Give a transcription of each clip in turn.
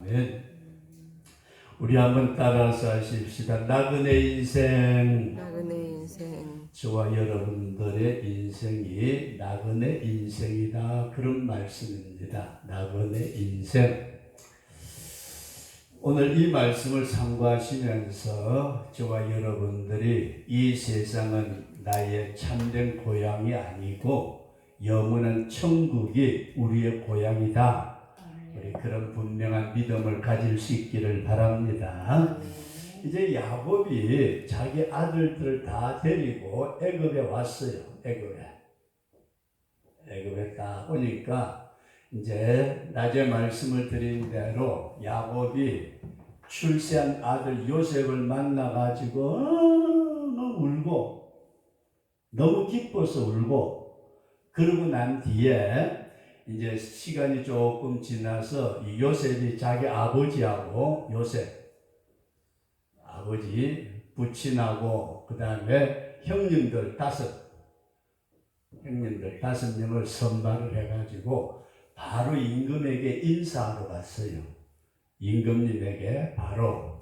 아멘. 우리 한번 따라서 하십시다. 나그네 인생. 저와 여러분들의 인생이 나그네 인생이다. 그런 말씀입니다. 나그네 인생. 오늘 이 말씀을 참고하시면서 저와 여러분들이 이 세상은 나의 참된 고향이 아니고 영원한 천국이 우리의 고향이다. 우리 그런 분명한 믿음을 가질 수 있기를 바랍니다. 이제 야곱이 자기 아들들을 다 데리고 애굽에 왔어요. 애굽에 딱 오니까 이제 낮에 말씀을 드린 대로 야곱이 출세한 아들 요셉을 만나가지고 너무 울고 너무 기뻐서 울고, 그러고 난 뒤에 이제 시간이 조금 지나서 이 요셉이 자기 아버지하고 아버지 부친하고 그 다음에 형님들 다섯 명을 선발을 해가지고 바로 임금에게 인사하러 갔어요. 임금님에게 바로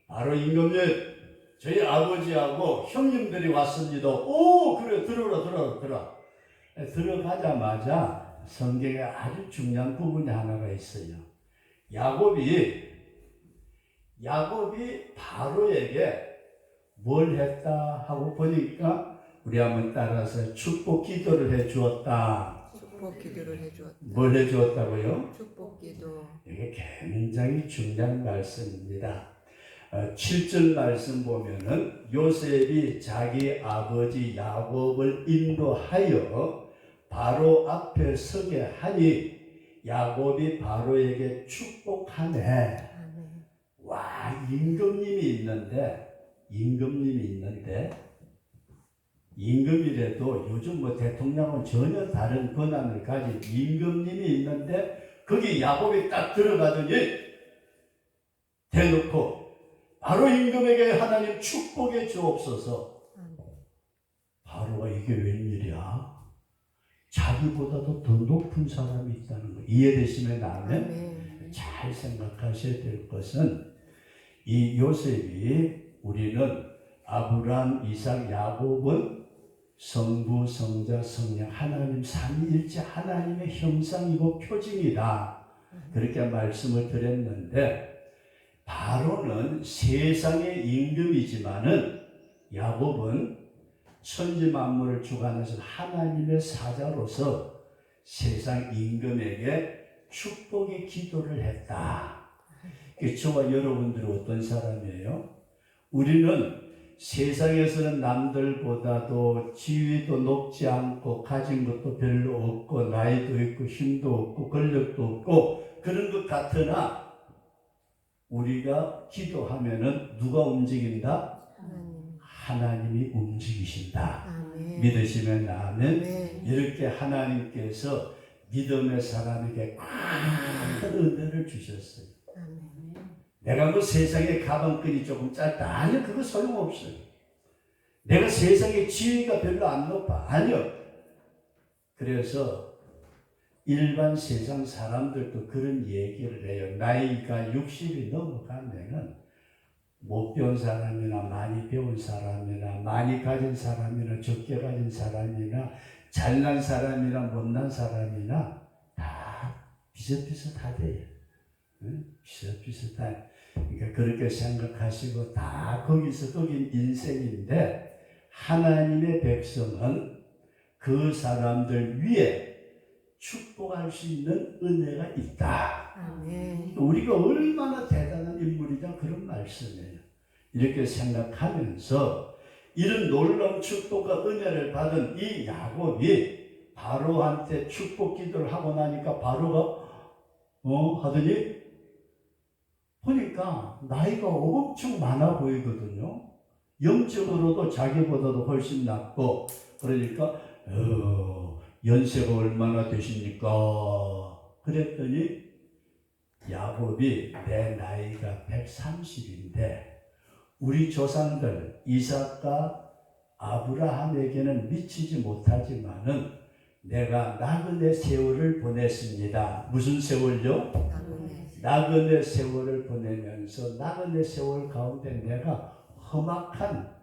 임금님, 저희 아버지하고 형님들이 왔습니다. 오, 그래, 들어라. 들어가자마자 성경에 아주 중요한 부분이 하나가 있어요. 야곱이 바로에게 뭘 했다 하고 보니까 우리 한번 따라서 축복 기도를 해 주었다. 뭘 해 주었다고요? 축복 기도. 이게 굉장히 중요한 말씀입니다. 7절 말씀 보면은 요셉이 자기 아버지 야곱을 인도하여 바로 앞에 서게 하니 야곱이 바로에게 축복하네. 와, 임금님이 있는데 임금이라도 요즘 뭐 대통령은 전혀 다른 권한을 가진 임금님이 있는데 거기 야곱이 딱 들어가더니 대놓고 바로 임금에게 하나님 축복해 주옵소서. 바로가 이게 웬일이야? 자기보다도 더 높은 사람이 있다는 거 이해되시면 아멘? 잘 생각하셔야 될 것은 이 요셉이, 우리는 아브라함, 이삭, 야곱은 성부, 성자, 성령 하나님 삼위일체 하나님의 형상이고 표징이다. 그렇게 말씀을 드렸는데, 바로는 세상의 임금이지만은 야곱은 천지 만물을 주관하신 하나님의 사자로서 세상 임금에게 축복의 기도를 했다. 저와 여러분들은 어떤 사람이에요? 우리는 세상에서는 남들보다도 지위도 높지 않고 가진 것도 별로 없고 나이도 있고 힘도 없고 권력도 없고 그런 것 같으나 우리가 기도하면은 누가 움직인다? 하나님이 움직이신다. 아멘. 믿으시면 아멘. 네. 이렇게 하나님께서 믿음의 사람에게 큰 은혜를 주셨어요. 아멘. 내가 뭐 세상에 가방끈이 조금 짧다. 아니요, 그거 소용없어요. 내가 세상에 지위가 별로 안 높아. 아니요. 그래서 일반 세상 사람들도 그런 얘기를 해요. 나이가 60이 넘어가면은 못 배운 사람이나 많이 배운 사람이나 많이 가진 사람이나 적게 가진 사람이나 잘난 사람이나 못난 사람이나 다 비슷비슷하대요. 응? 비슷비슷해. 그러니까 그렇게 생각하시고 다 거기서 거긴 인생인데, 하나님의 백성은 그 사람들 위에 축복할 수 있는 은혜가 있다. 아멘. 우리가 얼마나 대단한 인물이냐 그런 말씀이에요. 이렇게 생각하면서 이런 놀라운 축복과 은혜를 받은 이 야곱이 바로한테 축복 기도를 하고 나니까 바로가 하더니 보니까 나이가 엄청 많아 보이거든요. 영적으로도 자기보다도 훨씬 낫고, 그러니까 연세가 얼마나 되십니까? 그랬더니 야곱이 내 나이가 130인데 우리 조상들 이삭과 아브라함에게는 미치지 못하지만은 내가 나그네 세월을 보냈습니다. 무슨 세월요? 나그네 세월을 보내면서 나그네 세월 가운데 내가 험악한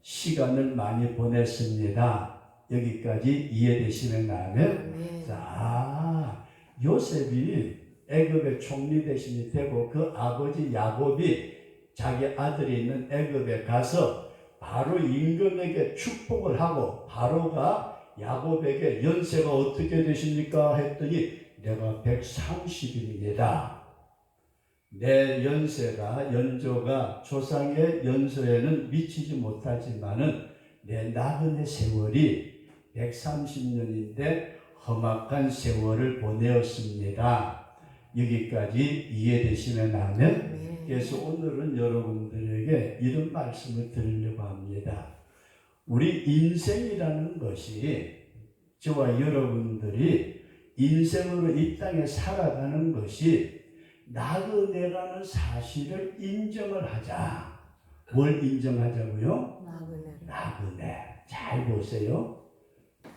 시간을 많이 보냈습니다. 여기까지 이해되시면 아멘. 자, 요셉이 애굽의 총리 대신이 되고 그 아버지 야곱이 자기 아들이 있는 애굽에 가서 바로 임금에게 축복을 하고 바로가 야곱에게 연세가 어떻게 되십니까? 했더니 내가 130입니다. 내 연조가 조상의 연소에는 미치지 못하지만은 내 나그네 세월이 130년인데 험악한 세월을 보내었습니다. 여기까지 이해되시면 아멘. 그래서 오늘은 여러분들에게 이런 말씀을 드리려고 합니다. 우리 인생이라는 것이 저와 여러분들이 인생으로 이 땅에 살아가는 것이 나그네라는 사실을 인정을 하자. 뭘 인정하자고요? 나그네. 잘 보세요.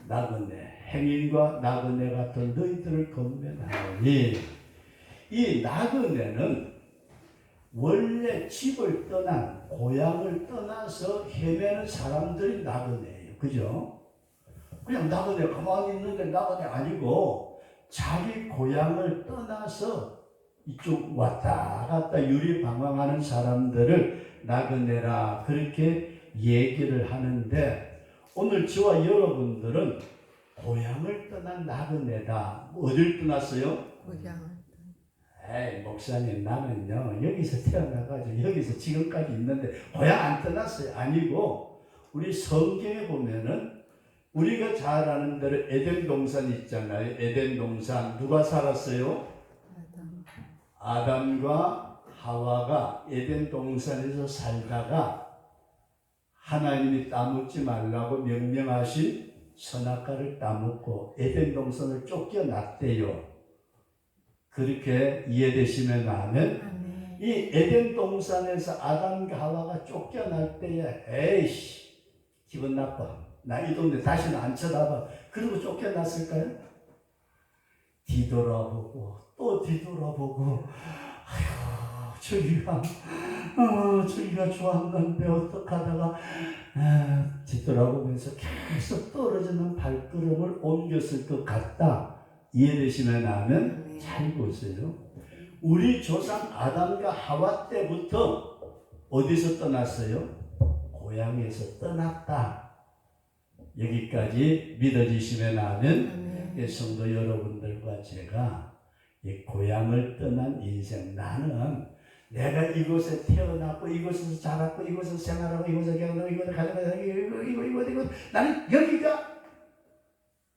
나그네. 행인과 나그네 같은 너희들을 건면하니 이 나그네는 원래 집을 떠난 고향을 떠나서 헤매는 사람들이 나그네예요. 그죠? 그냥 나그네 가만히 있는데 나그네 아니고 자기 고향을 떠나서 이쪽 왔다 갔다 유리방황하는 사람들을 나그네라 그렇게 얘기를 하는데 오늘 저와 여러분들은 고향을 떠난 나그네다. 어딜 떠났어요? 고향을. 에이 목사님 나는요 여기서 태어나가지고 여기서 지금까지 있는데 고향 안 떠났어요. 아니고 우리 성경에 보면은 우리가 잘 아는 대로 에덴 동산 있잖아요. 에덴 동산 누가 살았어요? 아담과 하와가 에덴 동산에서 살다가 하나님이 따먹지 말라고 명령하신 선악과를 따먹고 에덴 동산을 쫓겨났대요. 그렇게 이해되시면 아멘. 이 에덴 동산에서 아담과 하와가 쫓겨날 때에 에이씨 기분 나빠. 나 이 동네 다시는 안 쳐다봐. 그리고 쫓겨났을까요? 뒤돌아보고 또 뒤돌아보고 아휴 저기가 좋았는데 어떡하다가 뒤돌아보면서 계속 떨어지는 발걸음을 옮겼을 것 같다. 이해되시면 아멘. 잘 보세요. 우리 조상 아담과 하와 때부터 어디서 떠났어요? 고향에서 떠났다. 여기까지 믿어지시면 아멘. 성도 여러분들과 제가 이 고향을 떠난 인생, 나는 내가 이곳에 태어났고 이곳에서 자랐고 이곳에서 생활하고 이곳에서 결혼하고 이곳에 가정하고 이거 나는 여기가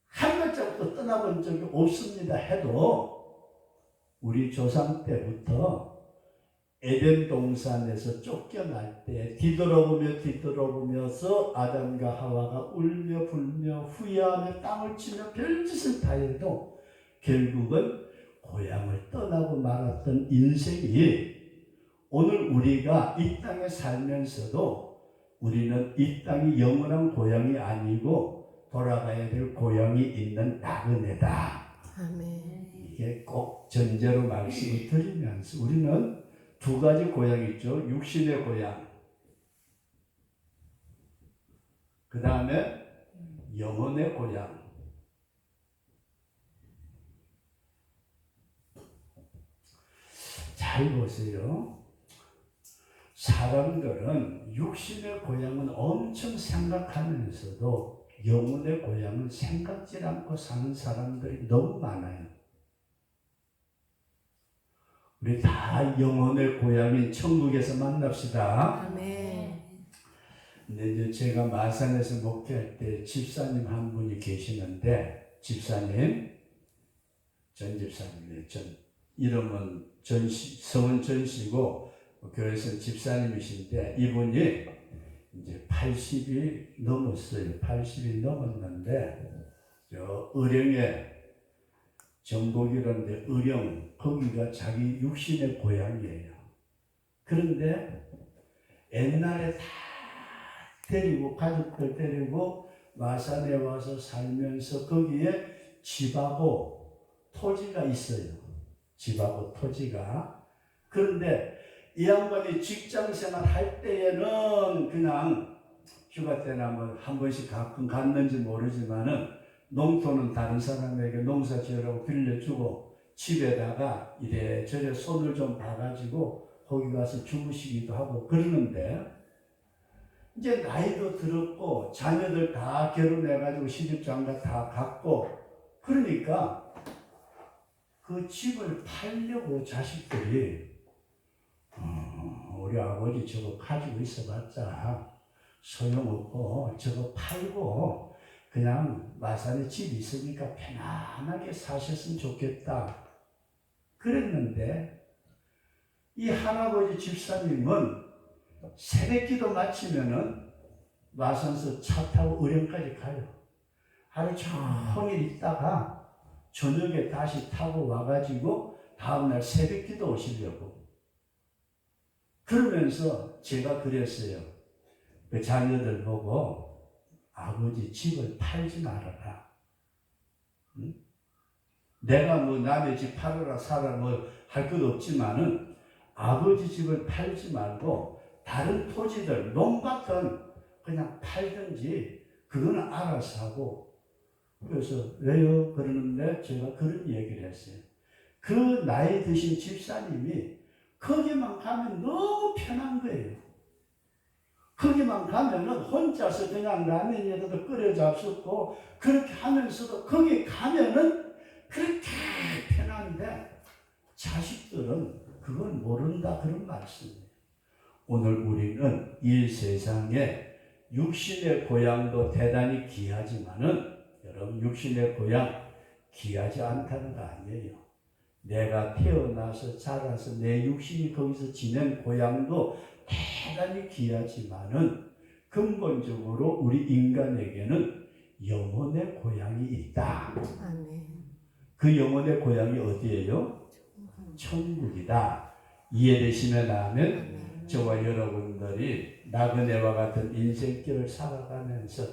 한 발자국도 떠나본 적이 없습니다 해도 우리 조상 때부터 에덴 동산에서 쫓겨날 때 뒤돌아보면서 아담과 하와가 울며 불며 후회하며 땅을 치며 별짓을 다 해도 결국은 고향을 떠나고 말았던 인생이 오늘 우리가 이 땅에 살면서도 우리는 이 땅이 영원한 고향이 아니고 돌아가야 될 고향이 있는 나그네다. 아멘. 이게 꼭 전제로 말씀을 드리면서 우리는 두 가지 고향이 있죠. 육신의 고향. 그 다음에 영혼의 고향. 잘 보세요. 사람들은 육신의 고향은 엄청 생각하면서도 영혼의 고향은 생각지 않고 사는 사람들이 너무 많아요. 우리 다 영혼의 고향인 천국에서 만납시다. 아멘. 근데 이제 제가 마산에서 목회할 때 집사님 한 분이 계시는데 전 집사님이에요. 이름은 성은 전씨고 교회에서 집사님이신데 이분이 이제 80이 넘었어요. 80이 넘었는데 저 의령에 전복이라는데 의령 거기가 자기 육신의 고향이에요. 그런데 옛날에 다 데리고 가족들 데리고 마산에 와서 살면서 거기에 집하고 토지가 있어요. 집하고 토지가. 그런데 이 양반이 직장생활 할 때에는 그냥 휴가 때나 뭐 한 번씩 가끔 갔는지 모르지만은 농토는 다른 사람에게 농사 지으라고 빌려주고 집에다가 이래저래 손을 좀 봐가지고 거기 가서 주무시기도 하고 그러는데, 이제 나이도 들었고 자녀들 다 결혼해가지고 시집장가 다 갔고 그러니까 그 집을 팔려고 자식들이 우리 아버지 저거 가지고 있어봤자 소용없고 저거 팔고 그냥 마산에 집 있으니까 편안하게 사셨으면 좋겠다 그랬는데, 이 할아버지 집사님은 새벽기도 마치면은 마산서 차 타고 의령까지 가요. 하루 종일 있다가 저녁에 다시 타고 와가지고 다음날 새벽기도 오시려고. 그러면서 제가 그랬어요. 그 자녀들 보고 아버지 집을 팔지 말아라. 응? 내가 뭐 남의 집 팔아라 사라 뭐 할 것 없지만은 아버지 집을 팔지 말고 다른 토지들 농밭은 그냥 팔든지 그거는 알아서 하고. 그래서 왜요? 그러는데 제가 그런 얘기를 했어요. 그 나이 드신 집사님이 거기만 가면 너무 편한 거예요. 거기만 가면은 혼자서 그냥 라면이라도 끓여 잡수고 그렇게 하면서도 거기 가면은 그렇게 편한데 자식들은 그걸 모른다 그런 말씀이에요. 오늘 우리는 이 세상에 육신의 고향도 대단히 귀하지만은 여러분 육신의 고향 귀하지 않다는 거 아니에요. 내가 태어나서 자라서 내 육신이 거기서 지낸 고향도 대단히 귀하지만은 근본적으로 우리 인간에게는 영혼의 고향이 있다. 아멘. 그 영혼의 고향이 어디예요? 천국이다. 이해되시면 아멘. 저와 여러분들이 나그네와 같은 인생길을 살아가면서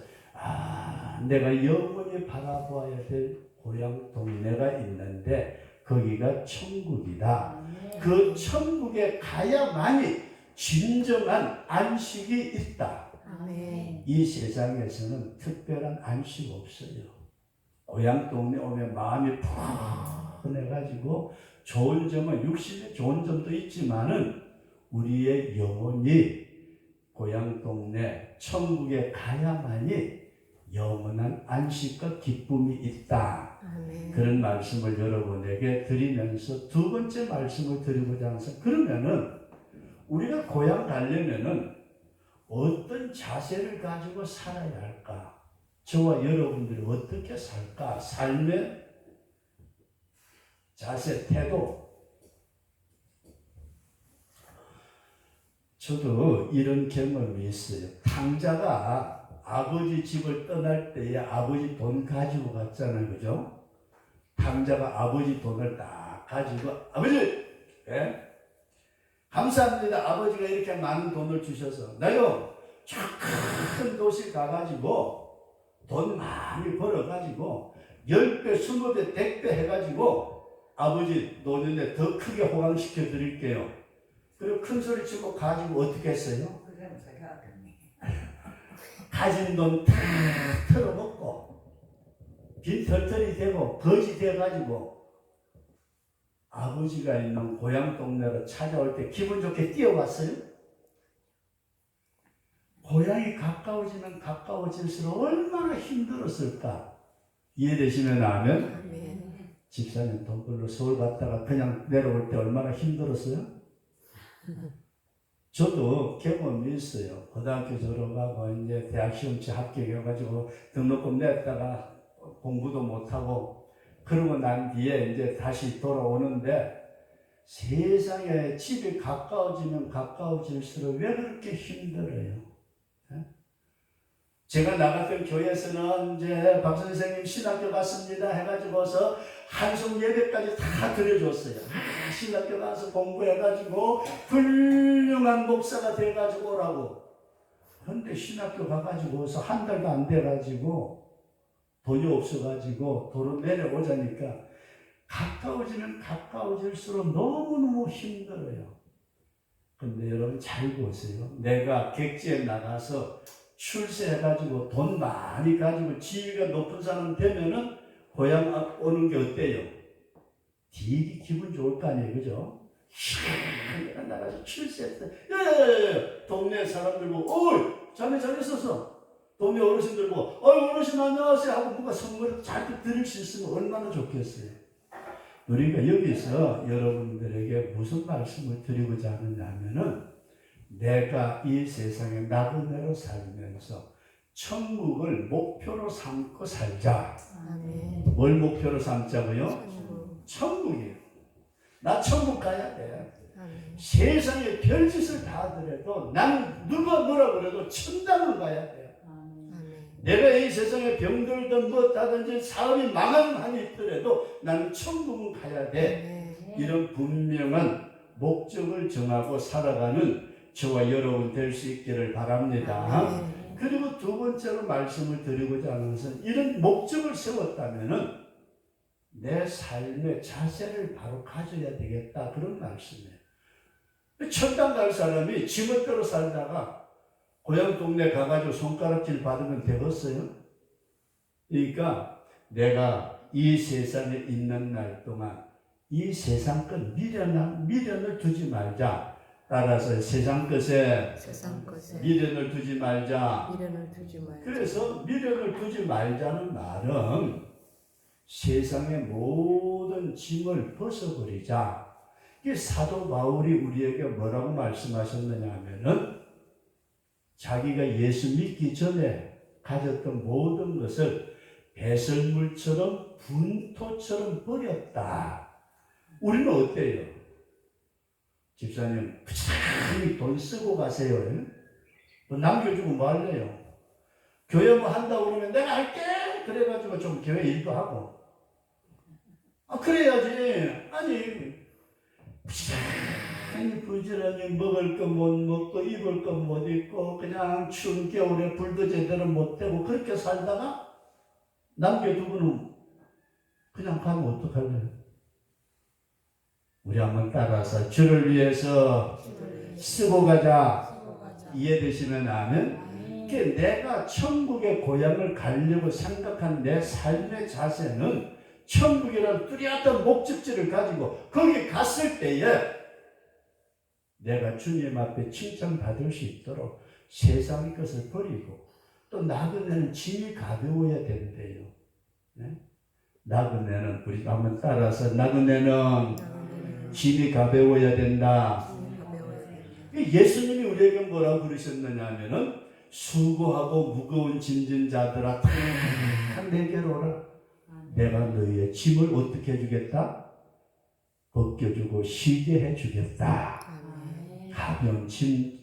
내가 영원히 바라보아야 될 고향 동네가 있는데 거기가 천국이다. 그 천국에 가야만이 진정한 안식이 있다. 아멘. 이 세상에서는 특별한 안식 없어요. 고향 동네 오면 마음이 푸근해가지고 좋은 점은 육신에 좋은 점도 있지만은 우리의 영혼이 고향 동네 천국에 가야만이 영원한 안식과 기쁨이 있다. 아멘. 그런 말씀을 여러분에게 드리면서 두 번째 말씀을 드리고자 합니다. 그러면은 우리가 고향 가려면은 어떤 자세를 가지고 살아야 할까? 저와 여러분들이 어떻게 살까? 삶의 자세, 태도. 저도 이런 경험이 있어요. 탕자가 아버지 집을 떠날 때에 아버지 돈 가지고 갔잖아요. 그죠? 탕자가 아버지 돈을 딱 가지고 아버지! 예? 감사합니다. 아버지가 이렇게 많은 돈을 주셔서 나요 큰 도시 가가지고 돈 많이 벌어가지고 10배, 20배, 100배 해가지고 아버지 노년에 더 크게 호강시켜 드릴게요. 그리고 큰 소리 치고 가지고 어떻게 했어요? 가진 돈 다 털어먹고 빈털털이 되고 거지 돼가지고 아버지가 있는 고향 동네로 찾아올 때 기분 좋게 뛰어왔어요? 고향이 가까워지면 가까워질수록 얼마나 힘들었을까? 이해되시면 아멘? 아멘. 집사님 돈 벌러 서울 갔다가 그냥 내려올 때 얼마나 힘들었어요? 저도 경험이 있어요. 고등학교 졸업하고 이제 대학 시험치 합격해가지고 등록금 냈다가 공부도 못하고 그러고 난 뒤에 이제 다시 돌아오는데 세상에 집이 가까워지면 가까워질수록 왜 그렇게 힘들어요? 제가 나갔던 교회에서는 이제 박 선생님 신학교 갔습니다 해가지고서 한송 예배까지 다 드려줬어요. 신학교 가서 공부해가지고 훌륭한 목사가 돼가지고 오라고. 그런데 신학교 가가지고서 한 달도 안 돼가지고 돈이 없어가지고 도로 내려오자니까 가까워지면 가까워질수록 너무너무 힘들어요. 근데 여러분 잘 보세요. 내가 객지에 나가서 출세해가지고 돈 많이 가지고 지위가 높은 사람 되면은 고향 오는 게 어때요? 되게 기분 좋을 거 아니에요, 그죠? 내가 나가서 출세했다. 야야야야, 동네 사람들 보고, 어이, 자네 잘 있었어. 동네 어르신들 보고, 어이, 어르신 안녕하세요 하고 뭔가 선물을 잘 드릴 수 있으면 얼마나 좋겠어요. 우리가 여기서 여러분들에게 무슨 말씀을 드리고자 하느냐면은, 내가 이 세상에 나그네로 살면서 천국을 목표로 삼고 살자. 아멘. 뭘 목표로 삼자고요? 천국. 천국이에요. 나 천국 가야 돼. 아멘. 세상에 별짓을 다 하더라도 나는 누가 뭐라 그래도 천당을 가야 돼. 아멘. 내가 이 세상에 병들든 뭐다든지 사람이 망하는 한이 있더라도 나는 천국은 가야 돼. 아멘. 이런 분명한 목적을 정하고 살아가는 저와 여러분 될 수 있기를 바랍니다. 아멘. 그리고 두 번째로 말씀을 드리고자 하는 것은 이런 목적을 세웠다면은 내 삶의 자세를 바로 가져야 되겠다, 그런 말씀이에요. 천당 갈 사람이 지멋대로 살다가 고향 동네 가가지고 손가락질 받으면 되겠어요? 그러니까 내가 이 세상에 있는 날 동안 이 세상 것 미련을 두지 말자. 따라서 세상 것에 미련을 두지 말자. 그래서 미련을 두지 말자는 말은 세상의 모든 짐을 벗어버리자. 이 사도 바울이 우리에게 뭐라고 말씀하셨느냐 하면은 자기가 예수 믿기 전에 가졌던 모든 것을 배설물처럼 분토처럼 버렸다. 우리는 어때요? 집사님, 부지런히 돈 쓰고 가세요. 뭐 남겨주고 뭐 할래요? 교회 뭐 한다고 그러면 내가 할게! 그래가지고 좀 교회 일도 하고. 그래야지. 아니, 부지런히 먹을 거 못 먹고 입을 거 못 입고 그냥 추운 겨울에 불도 제대로 못 대고 그렇게 살다가 남겨두고는 그냥 가면 어떡할래요? 우리 한번 따라서 주를 위해서 쓰고 가자. 이해되시면 아멘. 내가 천국의 고향을 가려고 생각한 내 삶의 자세는 천국이라는 뚜렷한 목적지를 가지고 거기 갔을 때에 내가 주님 앞에 칭찬받을 수 있도록 세상의 것을 버리고 또 나그네는 짐이 가벼워야 된대요. 네? 나그네는 우리 한번 따라서 나그네는 짐이 가벼워야 된다. 예수님이 우리에게 뭐라고 그러셨느냐 하면은 수고하고 무거운 짐진 자들아 다 내게로 오라. 내가 너희의 짐을 어떻게 해주겠다? 벗겨주고 쉬게 해주겠다. 가벼운 짐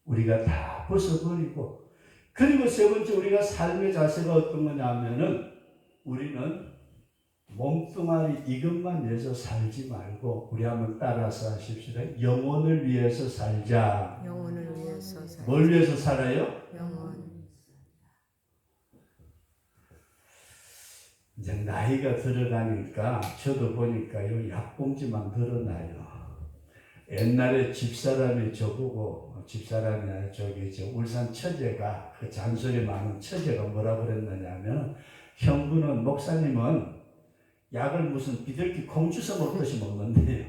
우리가 다 벗어버리고, 그리고 세 번째 우리가 삶의 자세가 어떤 거냐 하면은 우리는 몸뚱아리 이것만 위해서 살지 말고 우리 한번 따라서 하십시다. 영혼을 위해서 살자. 영혼을 위해서 살자. 뭘 위해서 살아요? 영혼. 이제 나이가 들어가니까 저도 보니까요 약봉지만 늘어나요. 옛날에 집사람이 저보고, 집사람이 아니라 저기 울산 처제가, 그 잔소리 많은 처제가 뭐라 그랬느냐면, 형부는 목사님은 약을 무슨 비둘기 콩 주워 먹듯이 먹는데요.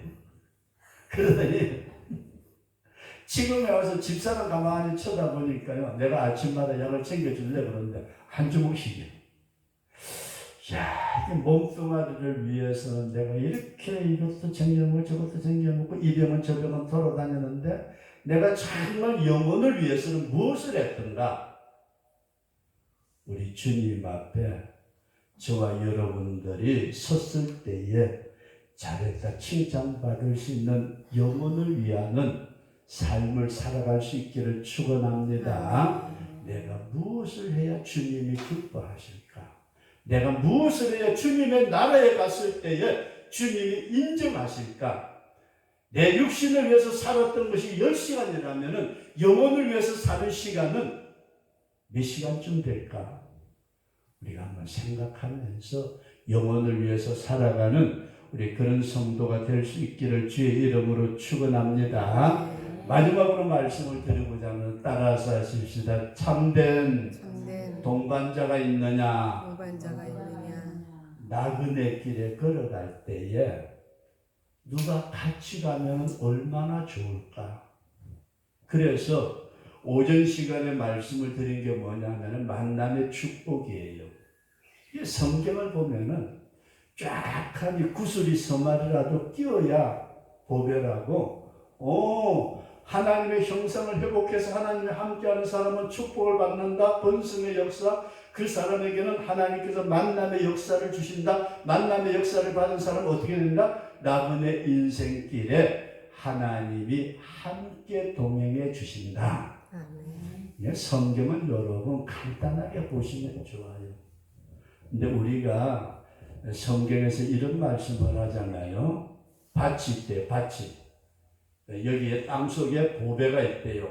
그러더니 지금에 와서 집사람 가만히 쳐다보니까요, 내가 아침마다 약을 챙겨줄래 그러는데 한 주먹씩이요. 야, 이게 몸뚱아리를 위해서는 내가 이렇게 이것도 챙겨먹고 저것도 챙겨먹고 이 병은 저 병은 돌아다니는데 내가 정말 영혼을 위해서는 무엇을 했던가? 우리 주님 앞에 저와 여러분들이 섰을 때에 잘했다 칭찬받을 수 있는 영혼을 위하는 삶을 살아갈 수 있기를 축원합니다. 내가 무엇을 해야 주님이 기뻐하실까? 내가 무엇을 해야 주님의 나라에 갔을 때에 주님이 인정하실까? 내 육신을 위해서 살았던 것이 10시간이라면 영혼을 위해서 사는 시간은 몇 시간쯤 될까? 우리가 한번 생각하면서 영혼을 위해서 살아가는 우리 그런 성도가 될 수 있기를 주의 이름으로 축원합니다. 마지막으로 말씀을 드리고자 하는 따라서 하십시다. 참된 동반자가 있느냐? 동반자가 있느냐? 나그네 길에 걸어갈 때에 누가 같이 가면 얼마나 좋을까? 그래서 오전 시간에 말씀을 드린 게 뭐냐면 만남의 축복이에요. 이 성경을 보면은 쫙 하니 구슬이 서말이라도 띄어야 보배라고. 하나님의 형상을 회복해서 하나님의 함께하는 사람은 축복을 받는다. 번성의 역사. 그 사람에게는 하나님께서 만남의 역사를 주신다. 만남의 역사를 받은 사람은 어떻게 된다? 나그네 인생길에 하나님이 함께 동행해 주신다. 아멘. 성경은 여러분 간단하게 보시면 좋아요. 근데 우리가 성경에서 이런 말씀을 하잖아요. 밭이 있대요. 밭이. 여기에 땅속에 보배가 있대요.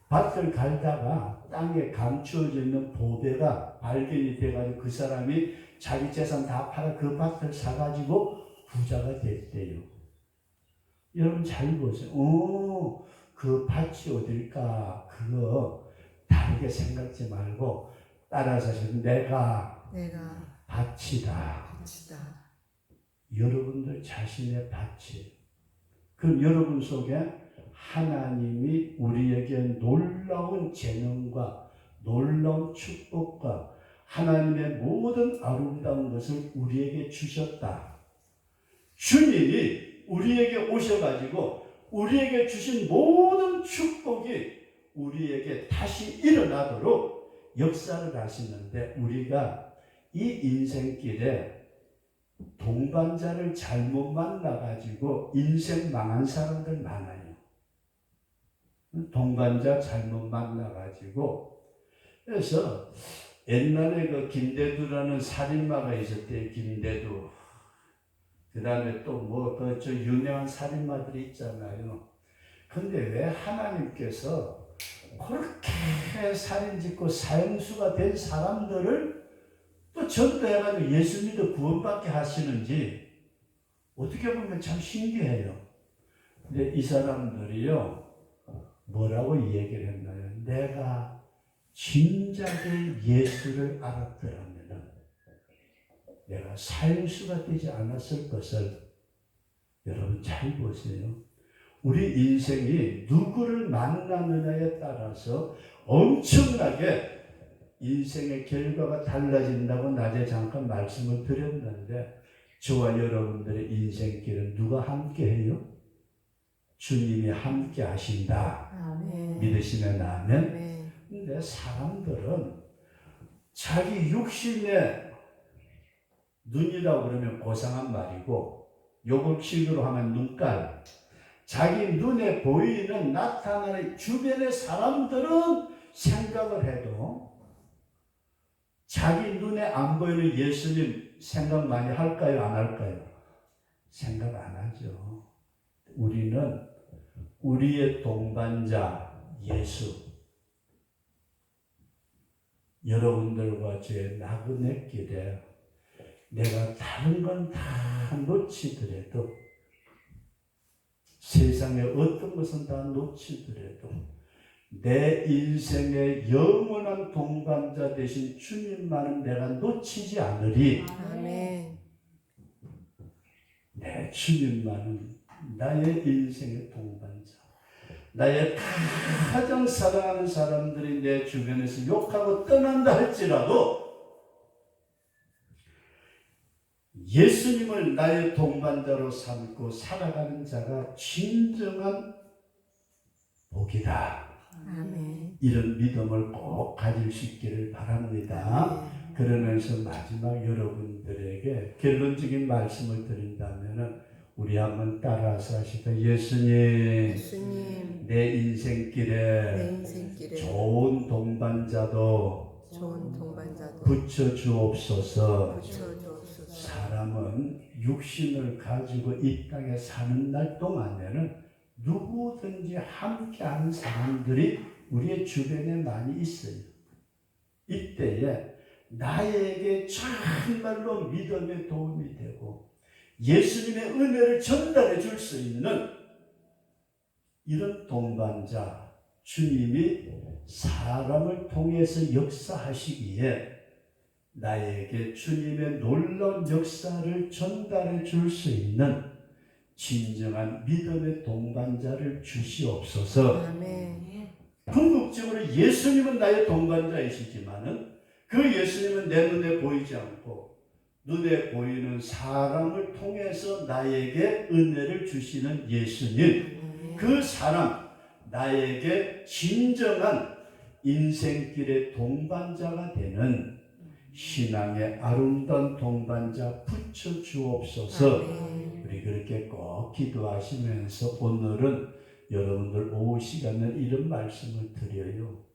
밭을 갈다가 땅에 감추어져 있는 보배가 발견이 돼가지고 그 사람이 자기 재산 다 팔아 그 밭을 사가지고 부자가 됐대요. 여러분 잘 보세요. 그 밭이 어딜까? 그거 다르게 생각지 말고 따라서 내가 밭이다. 여러분들 자신의 밭이. 그럼 여러분 속에 하나님이 우리에게 놀라운 재능과 놀라운 축복과 하나님의 모든 아름다운 것을 우리에게 주셨다. 주님이 우리에게 오셔가지고 우리에게 주신 모든 축복이 우리에게 다시 일어나도록 역사를 하시는데 우리가 이 인생길에 동반자를 잘못 만나가지고 인생 망한 사람들 많아요. 동반자 잘못 만나가지고. 그래서 옛날에 그 김대두라는 살인마가 있었대요. 김대두. 그 다음에 또 저 유명한 살인마들이 있잖아요. 근데 왜 하나님께서 그렇게 살인짓고 사형수가 된 사람들을 또 전도해가지고 예수 믿어 구원받게 하시는지 어떻게 보면 참 신기해요. 근데 이 사람들이요 뭐라고 얘기를 했나요? 내가 진작에 예수를 알았더라면 내가 사형수가 되지 않았을 것을. 여러분 잘 보세요. 우리 인생이 누구를 만나느냐에 따라서 엄청나게 인생의 결과가 달라진다고 낮에 잠깐 말씀을 드렸는데 저와 여러분들의 인생길은 누가 함께해요? 주님이 함께 하신다. 아멘. 믿으시면 아멘. 아멘. 근데 사람들은 자기 육신의 눈이라고 그러면 고상한 말이고 요걸 치료로 하면 눈깔. 자기 눈에 보이는 나타나는 주변의 사람들은 생각을 해도 자기 눈에 안 보이는 예수님 생각 많이 할까요? 안 할까요? 생각 안 하죠. 우리는 우리의 동반자 예수, 여러분들과 제 나그네 길에 내가 다른 건 다 놓치더라도 세상의 어떤 것은 다 놓치더라도 내 인생의 영원한 동반자 되신 주님만은 내가 놓치지 않으리. 아멘. 내 주님만은 나의 인생의 동반자. 나의 가장 사랑하는 사람들이 내 주변에서 욕하고 떠난다 할지라도 예수님을 나의 동반자로 삼고 살아가는 자가 진정한 복이다. 아멘. 이런 믿음을 꼭 가질 수 있기를 바랍니다. 그러면서 마지막 여러분들에게 결론적인 말씀을 드린다면 우리 한번 따라서 하시다. 예수님, 내 인생길에 좋은 동반자도 붙여주옵소서. 사람은 육신을 가지고 이 땅에 사는 날 동안에는 누구든지 함께하는 사람들이 우리의 주변에 많이 있어요. 이때에 나에게 정말로 믿음에 도움이 되고 예수님의 은혜를 전달해 줄 수 있는 이런 동반자, 주님이 사람을 통해서 역사하시기에 나에게 주님의 놀라운 역사를 전달해 줄 수 있는 진정한 믿음의 동반자를 주시옵소서. 아멘. 궁극적으로 예수님은 나의 동반자이시지만은 그 예수님은 내 눈에 보이지 않고 눈에 보이는 사람을 통해서 나에게 은혜를 주시는 예수님, 그 사람, 나에게 진정한 인생길의 동반자가 되는 신앙의 아름다운 동반자 붙여 주옵소서. 우리 그렇게 꼭 기도하시면서 오늘은 여러분들 오후 시간에 이런 말씀을 드려요.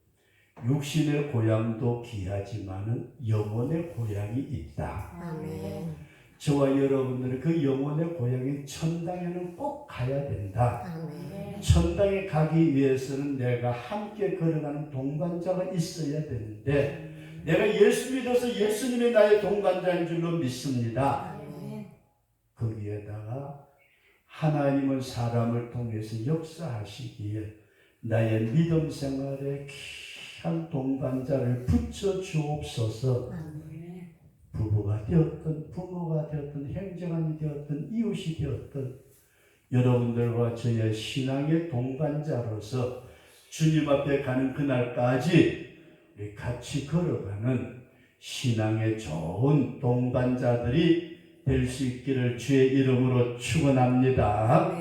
육신의 고향도 귀하지만은 영혼의 고향이 있다. 아멘. 저와 여러분들은 그 영혼의 고향인 천당에는 꼭 가야 된다. 아멘. 천당에 가기 위해서는 내가 함께 걸어가는 동반자가 있어야 되는데 내가 예수 믿어서 예수님이 나의 동반자인 줄로 믿습니다. 거기에다가 하나님은 사람을 통해서 역사하시기에 나의 믿음 생활에 귀한 동반자를 붙여 주옵소서. 부부가 되었든 부모가 되었든 행정관이 되었든 이웃이 되었든 여러분들과 저의 신앙의 동반자로서 주님 앞에 가는 그날까지 우리 같이 걸어가는 신앙의 좋은 동반자들이 될 수 있기를 주의 이름으로 축원합니다.